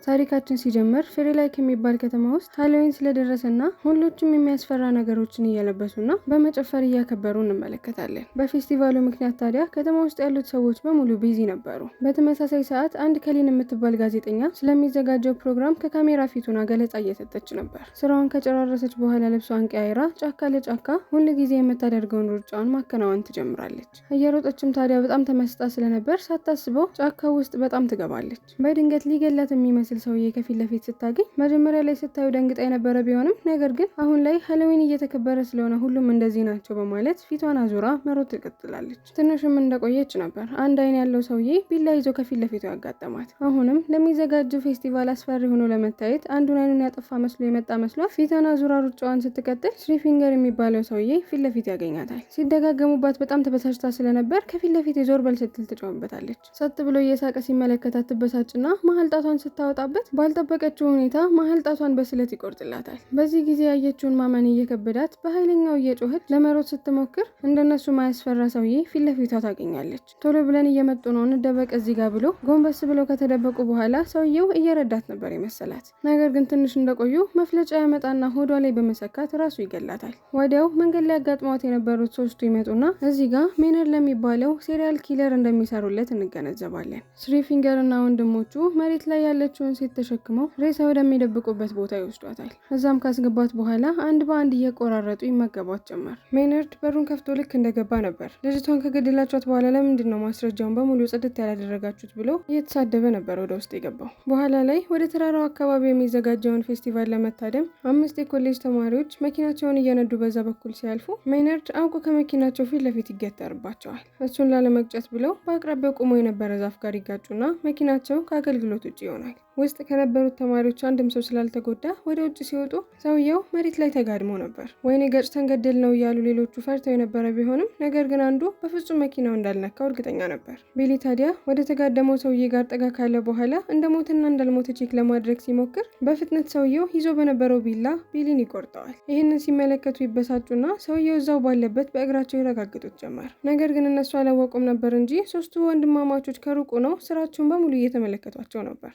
ታሪካችን ሲጀምር ፍሬላይክ የሚባል ከተማ ውስጥ ሃሎዊን ስለደረሰና ሁሎችም የሚያስፈራ ነገሮችን እየለበሱና በመጨፈር እያከበሩ እንመለከታለን። በፌስቲቫሉ ምክንያት ታዲያ ከተማ ውስጥ ያሉት ሰዎች በሙሉ ቢዚ ነበሩ። በተመሳሳይ ሰዓት አንድ ከሊን የምትባል ጋዜጠኛ ስለሚዘጋጀው ፕሮግራም ከካሜራ ፊቱና ገለጻ እየሰጠች ነበር። ስራዋን ከጨራረሰች በኋላ ልብሷን ቀያይራ ጫካ ለጫካ ሁል ጊዜ የምታደርገውን ሩጫዋን ማከናወን ትጀምራለች። እየሮጠችም ታዲያ በጣም ተመስጣ ስለነበር ሳታስበው ጫካ ውስጥ በጣም ትገባለች። በድንገት ሊገላት የሚመስል ሰውዬ ከፊት ለፊት ስታገኝ መጀመሪያ ላይ ስታዩ ደንግጣ የነበረ ቢሆንም ነገር ግን አሁን ላይ ሃሎዊን እየተከበረ ስለሆነ ሁሉም እንደዚህ ናቸው በማለት ፊቷን አዙራ መሮጥ ትቀጥላለች። ትንሽም እንደቆየች ነበር አንድ አይን ያለው ሰውዬ ቢላ ይዞ ከፊት ለፊቱ ያጋጠማት። አሁንም ለሚዘጋጀው ፌስቲቫል አስፈሪ ሆኖ ለመታየት አንዱን አይኑን ያጠፋ መስሎ የመጣ መስሏት ፊቷን አዙራ ሩጫዋን ስትቀጥል ስሪፊንገር የሚባለው ሰውዬ ፊት ለፊት ያገኛታል። ሲደጋገሙባት በጣም ተበሳጭታ ስለነበር ከፊት ለፊት የዞር በል ስትል ትጮህበታለች። ሰጥ ብሎ እየሳቀ ሲመለከታት ትበሳጭና መሀል ጣቷን ስታወጣ ባልጠበቀችው ሁኔታ መሀል ጣቷን በስለት ይቆርጥላታል። በዚህ ጊዜ ያየችውን ማመን እየከበዳት በኃይለኛው እየጮኸች ለመሮጥ ስትሞክር እንደነሱ ማያስፈራ ሰውዬ ፊት ለፊቷ ታገኛለች። ቶሎ ብለን እየመጡ ነው እንደበቅ እዚህ ጋር ብሎ ጎንበስ ብለው ከተደበቁ በኋላ ሰውየው እየረዳት ነበር የመሰላት። ነገር ግን ትንሽ እንደቆዩ መፍለጫ ያመጣና ሆዷ ላይ በመሰካት ራሱ ይገላታል። ወዲያው መንገድ ላይ ያጋጥሟት የነበሩት ሶስቱ ይመጡና እዚህ ጋር ሜነር ለሚባለው ሴሪያል ኪለር እንደሚሰሩለት እንገነዘባለን። ስሪፊንገር እና ወንድሞቹ መሬት ላይ ያለችውን ሴት ተሸክመው ሬሳ ወደሚደብቁበት ቦታ ይወስዷታል። እዛም ካስገባት በኋላ አንድ በአንድ እየቆራረጡ ይመገቧት ጀመር። ሜነርድ በሩን ከፍቶ ልክ እንደገባ ነበር ልጅቷን ከገደላቿት በኋላ ለምንድን ነው ማስረጃውን በሙሉ ጽድት ያላደረጋችሁት ብሎ እየተሳደበ ነበር ወደ ውስጥ የገባው። በኋላ ላይ ወደ ተራራው አካባቢ የሚዘጋጀውን ፌስቲቫል ለመታደም 5 የኮሌጅ ተማሪዎች መኪናቸውን እየነዱ በዛ በኩል ሲያልፉ ሜነርድ አውቆ ከመኪናቸው ፊት ለፊት ይገተርባቸዋል። እሱን ላለመግጨት ብለው በአቅራቢያው ቆሞ የነበረ ዛፍ ጋር ይጋጩና መኪናቸው ከአገልግሎት ውጭ ይሆናል። ውስጥ ከነበሩት ተማሪዎች አንድም ሰው ስላልተጎዳ ወደ ውጭ ሲወጡ ሰውየው መሬት ላይ ተጋድሞ ነበር። ወይኔ ገጭተን ገደል ነው እያሉ ሌሎቹ ፈርተው የነበረ ቢሆንም ነገር ግን አንዱ በፍጹም መኪናው እንዳልነካው እርግጠኛ ነበር። ቢሊ ታዲያ ወደ ተጋደመው ሰውዬ ጋር ጠጋ ካለ በኋላ እንደሞትና እንዳልሞተ ቼክ ለማድረግ ሲሞክር በፍጥነት ሰውየው ይዞ በነበረው ቢላ ቢሊን ይቆርጠዋል። ይህንን ሲመለከቱ ይበሳጩና ሰውየው እዛው ባለበት በእግራቸው ይረጋግጡት ጀመር። ነገር ግን እነሱ አላወቁም ነበር እንጂ ሶስቱ ወንድማማቾች ከሩቁ ነው ስራቸውን በሙሉ እየተመለከቷቸው ነበር።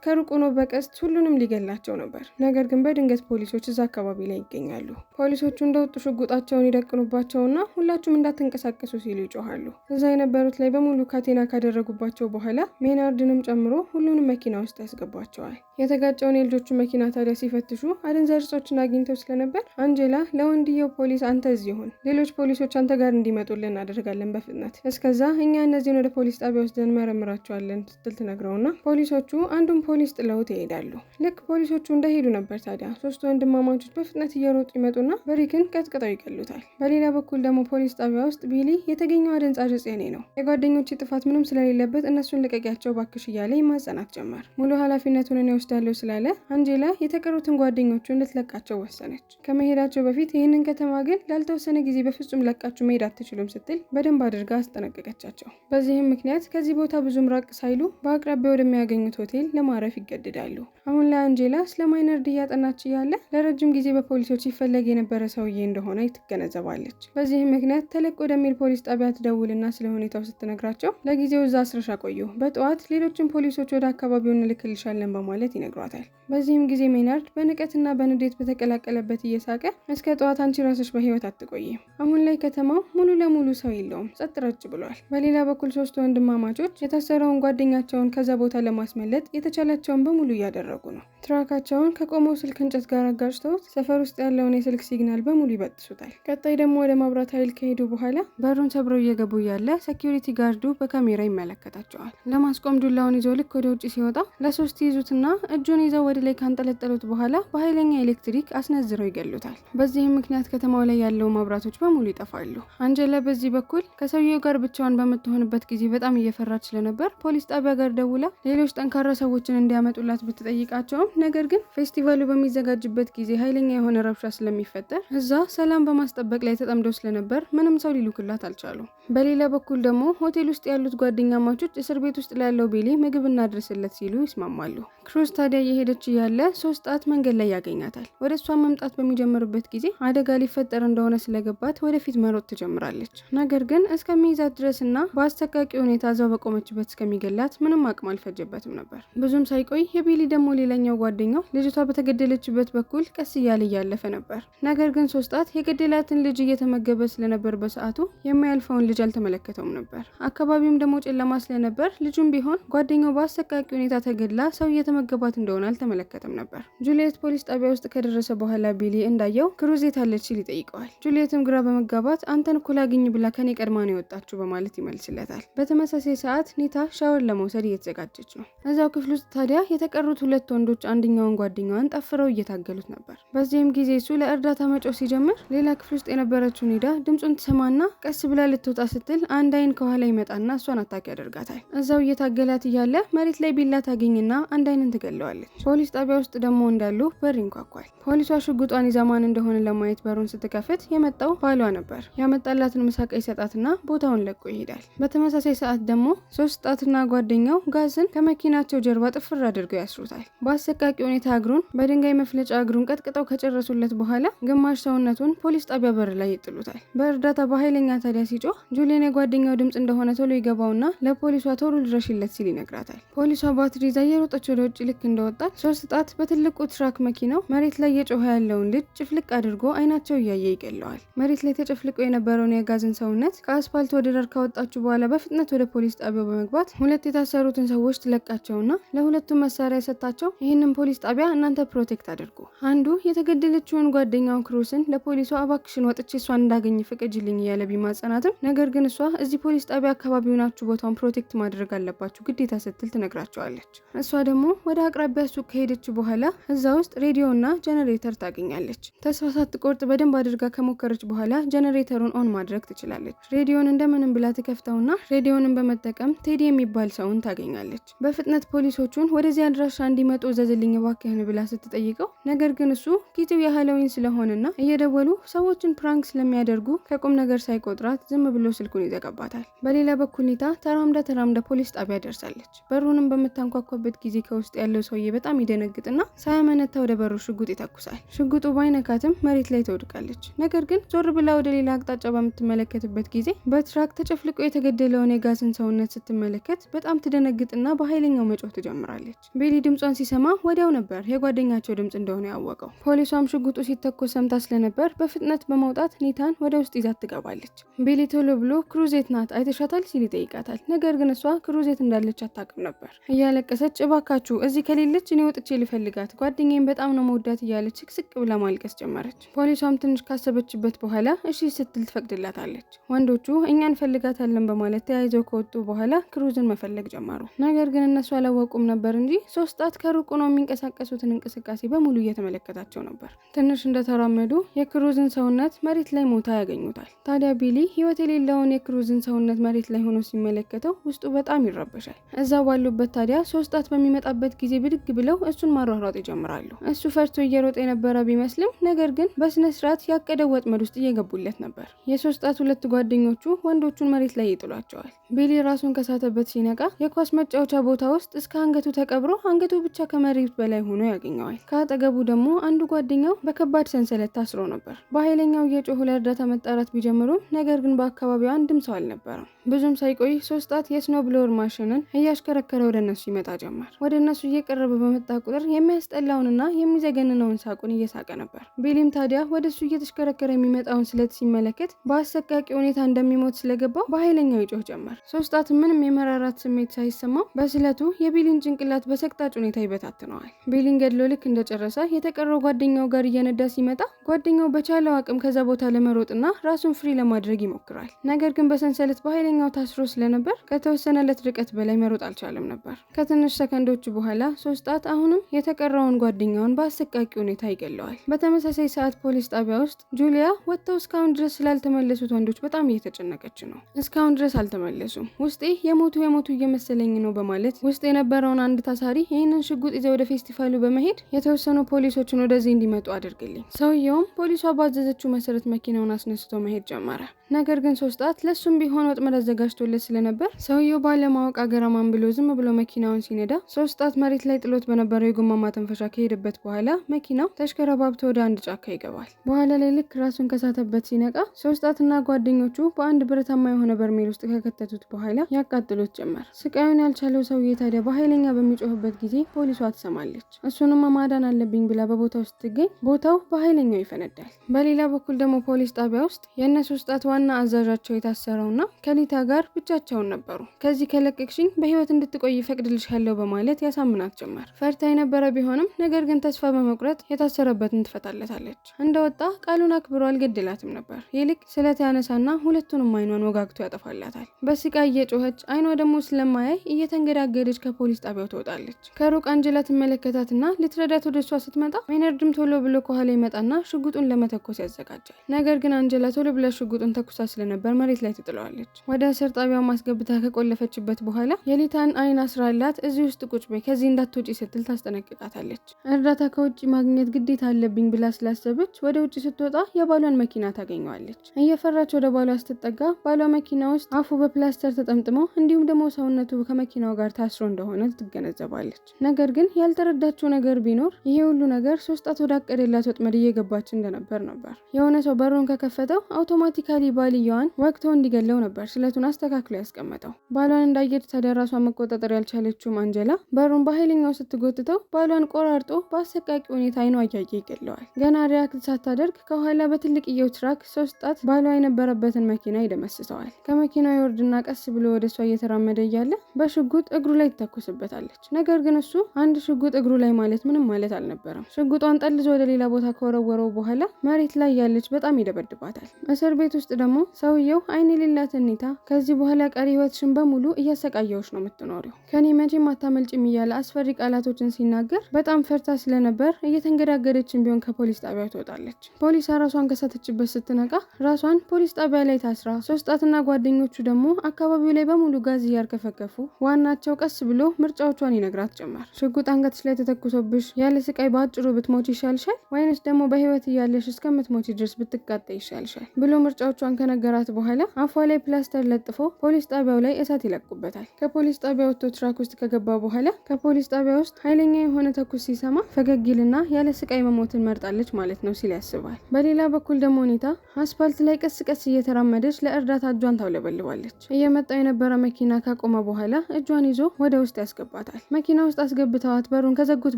ከሩቁ ነው በቀስት ሁሉንም ሊገላቸው ነበር። ነገር ግን በድንገት ፖሊሶች እዛ አካባቢ ላይ ይገኛሉ። ፖሊሶቹ እንደወጡ ሽጉጣቸውን ይደቅኑባቸውና ሁላችሁም እንዳትንቀሳቀሱ ሲሉ ይጮሃሉ። እዛ የነበሩት ላይ በሙሉ ካቴና ካደረጉባቸው በኋላ ሜናርድንም ጨምሮ ሁሉንም መኪና ውስጥ ያስገቧቸዋል። የተጋጨውን የልጆቹ መኪና ታዲያ ሲፈትሹ አደንዛዥ እጾችን አግኝተው ስለነበር አንጀላ ለወንድየው ፖሊስ አንተ እዚህ ሁን፣ ሌሎች ፖሊሶች አንተ ጋር እንዲመጡልን እናደርጋለን በፍጥነት፣ እስከዛ እኛ እነዚህን ወደ ፖሊስ ጣቢያ ወስደን መረምራቸዋለን ስትል ትነግረውና ፖሊሶቹ አንዱን ፖሊስ ጥለውት ይሄዳሉ። ልክ ፖሊሶቹ እንደሄዱ ነበር ታዲያ ሶስቱ ወንድማማቾች በፍጥነት እየሮጡ ይመጡና በሪክን ቀጥቅጠው ይገሉታል። በሌላ በኩል ደግሞ ፖሊስ ጣቢያ ውስጥ ቢሊ የተገኘው አደንዛዥ እጽ የኔ ነው፣ የጓደኞች ጥፋት ምንም ስለሌለበት እነሱን ልቀቂያቸው ባክሽ እያለ ይማጸናት ጀመር። ሙሉ ኃላፊነቱን እኔ ወስዳለሁ ስላለ አንጀላ የተቀሩትን ጓደኞቹ እንድትለቃቸው ወሰነች። ከመሄዳቸው በፊት ይህንን ከተማ ግን ላልተወሰነ ጊዜ በፍጹም ለቃችሁ መሄድ አትችሉም ስትል በደንብ አድርጋ አስጠነቀቀቻቸው። በዚህም ምክንያት ከዚህ ቦታ ብዙም ራቅ ሳይሉ በአቅራቢያ ወደሚያገኙት ሆቴል ለማረፍ ይገደዳሉ። አሁን ላይ አንጀላ ስለ ማይነርድ እያጠናች እያለ ለረጅም ጊዜ በፖሊሶች ሲፈለግ የነበረ ሰውዬ እንደሆነ ትገነዘባለች። በዚህም ምክንያት ተለቅ ወደሚል ፖሊስ ጣቢያ ትደውልና ስለ ሁኔታው ስትነግራቸው ለጊዜው እዛ አስረሻ ቆዩ፣ በጠዋት ሌሎችን ፖሊሶች ወደ አካባቢው እንልክልሻለን በማለት ይነግሯታል። በዚህም ጊዜ ሜናርድ በንቀትና በንዴት በተቀላቀለበት እየሳቀ እስከ ጠዋት አንቺ ራስሽ በህይወት አትቆይም። አሁን ላይ ከተማው ሙሉ ለሙሉ ሰው የለውም፣ ጸጥ ረጭ ብሏል። በሌላ በኩል ሶስቱ ወንድማማቾች የታሰረውን ጓደኛቸውን ከዛ ቦታ ለማስመለጥ የተቻላቸውን በሙሉ እያደረጉ ነው። ትራካቸውን ከቆመው ስልክ እንጨት ጋር አጋጭተውት ሰፈር ውስጥ ያለውን የስልክ ሲግናል በሙሉ ይበጥሱታል። ቀጣይ ደግሞ ወደ መብራት ኃይል ከሄዱ በኋላ በሩን ሰብረው እየገቡ ያለ ሴኪዩሪቲ ጋርዱ በካሜራ ይመለከታቸዋል። ለማስቆም ዱላውን ይዘው ልክ ወደ ውጭ ሲወጣ ለሶስት ይዙትና እጁን ይዘው ወደ ላይ ካንጠለጠሉት በኋላ በኃይለኛ ኤሌክትሪክ አስነዝረው ይገሉታል። በዚህም ምክንያት ከተማው ላይ ያለው መብራቶች በሙሉ ይጠፋሉ። አንጀላ በዚህ በኩል ከሰውየው ጋር ብቻዋን በምትሆንበት ጊዜ በጣም እየፈራች ስለነበር ፖሊስ ጣቢያ ጋር ደውላ ሌሎች ጠንካራ ሰዎችን እንዲያመጡላት ብትጠይቃቸውም ነገር ግን ፌስቲቫሉ በሚዘጋጅበት ጊዜ ኃይለኛ የሆነ ረብሻ ስለሚፈጠር እዛ ሰላም በማስጠበቅ ላይ ተጠምደው ስለነበር ምንም ሰው ሊልኩላት አልቻሉም። በሌላ በኩል ደግሞ ሆቴል ውስጥ ያሉት ጓደኛማቾች እስር ቤት ውስጥ ላለው ቢሊ ምግብ እናድርስለት ሲሉ ይስማማሉ። ክሩዝ ታዲያ እየሄደች ያለ 3 ጣት መንገድ ላይ ያገኛታል። ወደ እሷ መምጣት በሚጀምርበት ጊዜ አደጋ ሊፈጠር እንደሆነ ስለገባት ወደፊት መሮጥ ትጀምራለች። ነገር ግን እስከሚይዛት ድረስና በአስተቃቂ ሁኔታ እዛው በቆመችበት እስከሚገላት ምንም አቅም አልፈጀበትም ነበር። ብዙ ብዙም ሳይቆይ የቢሊ ደግሞ ሌላኛው ጓደኛው ልጅቷ በተገደለችበት በኩል ቀስ እያለ እያለፈ ነበር። ነገር ግን ሶስጣት የገደላትን ልጅ እየተመገበ ስለነበር በሰዓቱ የማያልፈውን ልጅ አልተመለከተውም ነበር። አካባቢውም ደግሞ ጨለማ ስለነበር ልጁም ቢሆን ጓደኛው በአሰቃቂ ሁኔታ ተገድላ ሰው እየተመገባት እንደሆነ አልተመለከተም ነበር። ጁሊየት ፖሊስ ጣቢያ ውስጥ ከደረሰ በኋላ ቢሊ እንዳየው ክሩዝ የት አለች ሲል ይጠይቀዋል። ጁሊየትም ግራ በመጋባት አንተን እኮ ላግኝ ብላ ከኔ ቀድማ ነው የወጣችው በማለት ይመልስለታል። በተመሳሳይ ሰዓት ኒታ ሻወር ለመውሰድ እየተዘጋጀች ነው። እዛው ክፍል ውስጥ ታዲያ የተቀሩት ሁለት ወንዶች አንደኛውን ጓደኛዋን ጠፍረው እየታገሉት ነበር። በዚህም ጊዜ እሱ ለእርዳታ መጮህ ሲጀምር ሌላ ክፍል ውስጥ የነበረችው ኒዳ ድምጹን ትሰማና ቀስ ብላ ልትወጣ ስትል አንድ አይን ከኋላ ይመጣና እሷን አታክ ያደርጋታል። እዛው እየታገላት እያለ መሬት ላይ ቢላ ታገኝና አንድ አይንን ትገለዋለች። ፖሊስ ጣቢያ ውስጥ ደግሞ እንዳሉ በር ይንኳኳል። ፖሊሷ ሽጉጧን ይዛ ማን እንደሆነ ለማየት በሩን ስትከፍት የመጣው ባሏ ነበር። ያመጣላትን ምሳቃ ይሰጣትና ቦታውን ለቆ ይሄዳል። በተመሳሳይ ሰዓት ደግሞ ሶስጣትና ጓደኛው ጋዝን ከመኪናቸው ጀርባ ጥፍር አድርገው ያስሩታል። በአሰቃቂ ሁኔታ እግሩን በድንጋይ መፍለጫ እግሩን ቀጥቅጠው ከጨረሱለት በኋላ ግማሽ ሰውነቱን ፖሊስ ጣቢያ በር ላይ ይጥሉታል። በእርዳታ በኃይለኛ ታዲያ ሲጮህ ጁሊየን የጓደኛው ድምጽ እንደሆነ ቶሎ ይገባውና ለፖሊሷ ቶሎ ድረሽለት ሲል ይነግራታል። ፖሊሷ ባትሪ ይዛ እየሮጠች ወደ ውጭ ልክ እንደወጣች ሶስጣት በትልቁ ትራክ መኪናው መሬት ላይ የጮኸ ያለውን ልጅ ጭፍልቅ አድርጎ አይናቸው እያየ ይገለዋል። መሬት ላይ ተጨፍልቆ የነበረውን የጋዝን ሰውነት ከአስፓልት ወደ ዳር ካወጣችሁ በኋላ በፍጥነት ወደ ፖሊስ ጣቢያው በመግባት ሁለት የታሰሩትን ሰዎች ትለቃቸውና ለሁለቱም መሳሪያ ሰጣቸው። ይህንን ፖሊስ ጣቢያ እናንተ ፕሮቴክት አድርጉ። አንዱ የተገደለችውን ጓደኛውን ክሩስን ለፖሊሷ እባክሽን ወጥቼ እሷን እንዳገኝ ፍቀጅልኝ እያለ ቢማጸናትም ነገር ግን እሷ እዚህ ፖሊስ ጣቢያ አካባቢ ሆናችሁ ቦታውን ፕሮቴክት ማድረግ አለባችሁ ግዴታ ስትል ትነግራቸዋለች። እሷ ደግሞ ወደ አቅራቢያ ሱቅ ከሄደች በኋላ እዛ ውስጥ ሬዲዮና ጀነሬተር ታገኛለች። ተስፋ ሳትቆርጥ በደንብ አድርጋ ከሞከረች በኋላ ጀነሬተሩን ኦን ማድረግ ትችላለች። ሬዲዮን እንደምንም ብላ ትከፍተውና ሬዲዮንን በመጠቀም ቴዲ የሚባል ሰውን ታገኛለች። በፍጥነት ፖሊሶቹን ወደዚህ አድራሻ እንዲመጡ ዘዝልኝ እባክህን ብላ ስትጠይቀው ነገር ግን እሱ ጊዜው የሃሎዊን ስለሆነና እየደወሉ ሰዎችን ፕራንክ ስለሚያደርጉ ከቁም ነገር ሳይቆጥራት ዝም ብሎ ስልኩን ይዘጋባታል። በሌላ በኩል ኒታ ተራምዳ ፖሊስ ጣቢያ ደርሳለች። በሩንም በምታንኳኳበት ጊዜ ከውስጥ ያለው ሰውዬ በጣም ይደነግጥና ሳያመነታ ወደ በሩ ሽጉጥ ይተኩሳል። ሽጉጡ ባይነካትም መሬት ላይ ትወድቃለች። ነገር ግን ዞር ብላ ወደ ሌላ አቅጣጫ በምትመለከትበት ጊዜ በትራክ ተጨፍልቆ የተገደለውን የጋዝን ሰውነት ስትመለከት በጣም ትደነግጥና በኃይለኛው መጮህ ትጀምራለች። ቤሊ ድምጿን ሲሰማ ወዲያው ነበር የጓደኛቸው ድምጽ እንደሆነ ያወቀው። ፖሊሷም ሽጉጡ ሲተኮስ ሰምታ ስለነበር በፍጥነት በመውጣት ኒታን ወደ ውስጥ ይዛት ትገባለች። ቤሊ ቶሎ ብሎ ክሩዜት ናት አይተሻታል ሲል ይጠይቃታል። ነገር ግን እሷ ክሩዜት እንዳለች አታውቅም ነበር። እያለቀሰች እባካችሁ እዚህ ከሌለች እኔ ወጥቼ ልፈልጋት ጓደኛዬን በጣም ነው መውዳት እያለች ስቅስቅ ብላ ማልቀስ ጀመረች። ፖሊሷም ትንሽ ካሰበችበት በኋላ እሺ ስትል ትፈቅድላታለች። ወንዶቹ እኛን ፈልጋታለን በማለት ተያይዘው ከወጡ በኋላ ክሩዝን መፈለግ ጀመሩ። ነገር ግን እነሱ አላወቁም ነበር እንጂ ሶስጣት ከሩቁ ነው የሚንቀሳቀሱትን እንቅስቃሴ በሙሉ እየተመለከታቸው ነበር። ትንሽ እንደተራመዱ የክሩዝን ሰውነት መሬት ላይ ሞታ ያገኙታል። ታዲያ ቢሊ ህይወት የሌለውን የክሩዝን ሰውነት መሬት ላይ ሆኖ ሲመለከተው ውስጡ በጣም ይረበሻል። እዛ ባሉበት ታዲያ ሶስጣት በሚመጣበት ጊዜ ብድግ ብለው እሱን ማሯሯጥ ይጀምራሉ። እሱ ፈርቶ እየሮጠ የነበረ ቢመስልም ነገር ግን በስነ ስርዓት ያቀደው ወጥመድ ውስጥ እየገቡለት ነበር። የሶስጣት ሁለት ጓደኞቹ ወንዶቹን መሬት ላይ ይጥሏቸዋል። ቢሊ ራሱን ከሳተበት ሲነቃ የኳስ መጫወቻ ቦታ ውስጥ እስከ አንገቱ ተቀብሮ አንገቱ ብቻ ከመሬት በላይ ሆኖ ያገኘዋል። ከአጠገቡ ደግሞ አንዱ ጓደኛው በከባድ ሰንሰለት ታስሮ ነበር። በኃይለኛው እየጮሁ ለእርዳታ መጣራት ቢጀምሩም ነገር ግን በአካባቢው አንድም ሰው አልነበረም። ብዙም ሳይቆይ ሶስጣት የስኖ ብሎወር ማሽንን እያሽከረከረ ወደ እነሱ ይመጣ ጀመር። ወደ እነሱ እየቀረበ በመጣ ቁጥር የሚያስጠላውንና የሚዘገንነውን ሳቁን እየሳቀ ነበር። ቢሊም ታዲያ ወደ እሱ እየተሽከረከረ የሚመጣውን ስለት ሲመለከት በአሰቃቂ ሁኔታ እንደሚሞት ስለገባው በኃይለኛው ይጮህ ጀመር። ሶስጣት ምንም የመራራት ስሜት ሳይሰማው በስለቱ የቢሊን ጭንቅላት በሰቅጣጭ ሁኔታ ይበታትነዋል። ቢሊን ገድሎ ልክ እንደጨረሰ የተቀረው ጓደኛው ጋር እየነዳ ሲመጣ ጓደኛው በቻለው አቅም ከዛ ቦታ ለመሮጥና ራሱን ፍሪ ለማድረግ ይሞክራል። ነገር ግን በሰንሰለት በኃይለኛው ታስሮ ስለነበር ከተወሰነለት ርቀት በላይ መሮጥ አልቻለም ነበር። ከትንሽ ሰከንዶች በኋላ ሶስጣት አሁንም የተቀረውን ጓደኛውን በአሰቃቂ ሁኔታ ይገለዋል። በተመሳሳይ ሰዓት ፖሊስ ጣቢያ ውስጥ ጁሊያ ወጥተው እስካሁን ድረስ ስላልተመለሱት ወንዶች በጣም እየተጨነቀች ነው። እስካሁን ድረስ አልተመለሱም፣ ውስጤ የሞቱ እየመሰለኝ ነው በማለት ውስጥ የነበረውን አንድ ታሳሪ ይህንን ሽጉጥ ይዘው ወደ ፌስቲቫሉ በመሄድ የተወሰኑ ፖሊሶችን ወደዚህ እንዲመጡ አድርግልኝ። ሰውየውም ፖሊሷ ባዘዘችው መሰረት መኪናውን አስነስቶ መሄድ ጀመረ። ነገር ግን 3 ሰዓት ለሱም ቢሆን ወጥመድ አዘጋጅቶለት ስለነበር ሰውየው ባለማወቅ አገራማን ብሎ ዝም ብሎ መኪናውን ሲነዳ 3 ሰዓት መሬት ላይ ጥሎት በነበረው የጎማ ማተንፈሻ ከሄደበት በኋላ መኪናው ተሽከረባብቶ ወደ አንድ ጫካ ይገባል። በኋላ ላይ ልክ ራሱን ከሳተበት ሲነቃ 3 ሰዓትና ጓደኞቹ በአንድ ብረታማ የሆነ በርሜል ውስጥ ከከተቱት በኋላ ያቃጥሉት ጀመር። ስቃዩን ያልቻለው ሰውዬ ታዲያ በኃይለኛ በሚጮህበት ጊዜ ፖሊሷ ትሰማለች። እሱንም ማዳን አለብኝ ብላ በቦታው ስትገኝ ቦታው በኃይለኛው ይፈነዳል። በሌላ በኩል ደግሞ ፖሊስ ጣቢያ ውስጥ የነ 3 ሰዓት ዋና አዛዣቸው የታሰረውና ከሊታ ጋር ብቻቸውን ነበሩ። ከዚህ ከለቀቅሽኝ በህይወት እንድትቆይ ፈቅድልሻለሁ በማለት ያሳምናት ጀመር። ፈርታ የነበረ ቢሆንም ነገር ግን ተስፋ በመቁረጥ የታሰረበትን ትፈታለታለች። እንደወጣ ቃሉን አክብሮ አልገደላትም ነበር። ይልቅ ስለት ያነሳና ሁለቱንም አይኗን ወጋግቶ ያጠፋላታል። በስቃይ እየጮኸች አይኗ ደግሞ ስለማያይ እየተንገዳገደች ከፖሊስ ጣቢያው ትወጣለች። ከሩቅ አንጀላ ትመለከታትና ልትረዳት ወደ እሷ ስትመጣ ሜነርድም ቶሎ ብሎ ከኋላ ይመጣና ሽጉጡን ለመተኮስ ያዘጋጃል። ነገር ግን አንጀላ ቶሎ ብላ ሽጉጡን ተኩሳ ስለነበር መሬት ላይ ትጥለዋለች። ወደ እስር ጣቢያው ማስገብታ ከቆለፈችበት በኋላ የሊታን አይን አስራላት እዚህ ውስጥ ቁጭ በይ ከዚህ እንዳትወጪ ስትል ታስጠነቅቃታለች። እርዳታ ከውጭ ማግኘት ግዴታ አለብኝ ብላ ስላሰበች ወደ ውጭ ስትወጣ የባሏን መኪና ታገኘዋለች። እየፈራች ወደ ባሏ ስትጠጋ ባሏ መኪና ውስጥ አፉ በፕላስተር ተጠምጥሞ እንዲሁም ደግሞ ሰውነቱ ከመኪናው ጋር ታስሮ እንደሆነ ትገነዘባለች። ነገር ግን ያልተረዳችው ነገር ቢኖር ይሄ ሁሉ ነገር 3 ሰዓት ወዳቀደላት ወጥመድ እየገባች እንደነበር ነበር። የሆነ ሰው በሩን ከከፈተው አውቶማቲካሊ ባልየዋን ወቅቶ እንዲገለው ነበር ስለቱን አስተካክሎ ያስቀመጠው። ባሏን እንዳየች ታዲያ ራሷን መቆጣጠር ያልቻለችው አንጀላ በሩን በኃይለኛው ስትጎትተው ባሏን ቆራርጦ በአሰቃቂ ሁኔታ አይኗ እያየ ይገለዋል። ገና ሪያክት ሳታደርግ ከኋላ በትልቅየው ትራክ 3 ሰዓት ባሏ የነበረበትን መኪና ይደመስሰዋል። ከመኪናው ይወርድና ቀስ ብሎ ወደ እሷ እየተራመደ እያለ በሽጉጥ እግሩ ላይ ትተኩስበታለች። ነገር ግን እሱ አንድ ሽጉጥ እግሩ ላይ ማለት ምንም ማለት አልነበረም። ሽጉጧን ጠልዞ ወደ ሌላ ቦታ ከወረወረው በኋላ መሬት ላይ ያለች በጣም ይደበድባታል። እስር ቤት ውስጥ ደግሞ ሰውየው አይን የሌላትን ኒታ ከዚህ በኋላ ቀሪ ህይወትሽን በሙሉ እያሰቃየውሽ ነው የምትኖሪው፣ ከኔ መቼም አታመልጭም እያለ አስፈሪ ቃላቶችን ሲናገር በጣም ፈርታ ስለነበር እየተንገዳገደችን ቢሆን ከፖሊስ ጣቢያው ትወጣለች። ፖሊስ ራሷን ከሳተችበት ስትነቃ ራሷን ፖሊስ ጣቢያ ላይ ታስራ 3 ሰዓትና ጓደኞቹ ደግሞ አካባቢው ላይ በሙሉ ጋዝ እያርከፈከፉ ዋናቸው ቀስ ብሎ ምርጫዎቿን ይነግራት ጀመር። ሽጉጥ አንገትሽ ላይ ተተኩሶብሽ ያለ ስቃይ በአጭሩ ብትሞች ይሻልሻል ወይንስ ደግሞ በህይወት እያለሽ እስከምትሞች ድረስ ብትቃጠ ይሻልሻል ብሎ ምርጫዎቿን ከነገራት በኋላ አፏ ላይ ፕላስተር ለጥፎ ፖሊስ ጣቢያው ላይ እሳት ይለቁበታል። ከፖሊስ ጣቢያው ወጥቶ ትራክ ውስጥ ከገባ በኋላ ከፖሊስ ጣቢያ ውስጥ ኃይለኛ የሆነ ተኩስ ሲሰማ ፈገግልና ያለ ስቃይ መሞትን መርጣለች ማለት ነው ሲል ያስባል። በሌላ በኩል ደግሞ ኒታ አስፓልት ላይ ቀስ ቀስ እየተራመደች ለእርዳታ እጇን ታውለበልባለች። እየመጣው የነበረ መኪና ካቆመ በኋላ እጇን ይዞ ወደ ውስጥ ያስገባታል። መኪና ውስጥ አስገብተዋት በሩን ከዘጉት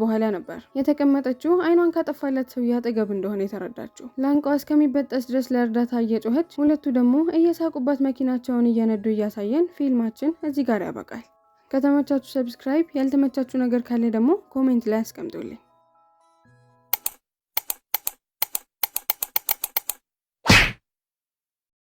በኋላ ነበር የተቀመጠችው አይኗን ካጠፋላት ሰው ያጠገብ እንደሆነ የተረዳችው። ላንቋ እስከሚበጠስ ድረስ ለእርዳታ እየጮኸች ሁለቱ ደግሞ እየሳቁባት መኪናቸውን እየነዱ እያሳየን ፊልማችን እዚህ ጋር ያበቃል። ከተመቻችሁ ሰብስክራይብ፣ ያልተመቻችሁ ነገር ካለ ደግሞ ኮሜንት ላይ አስቀምጡልኝ።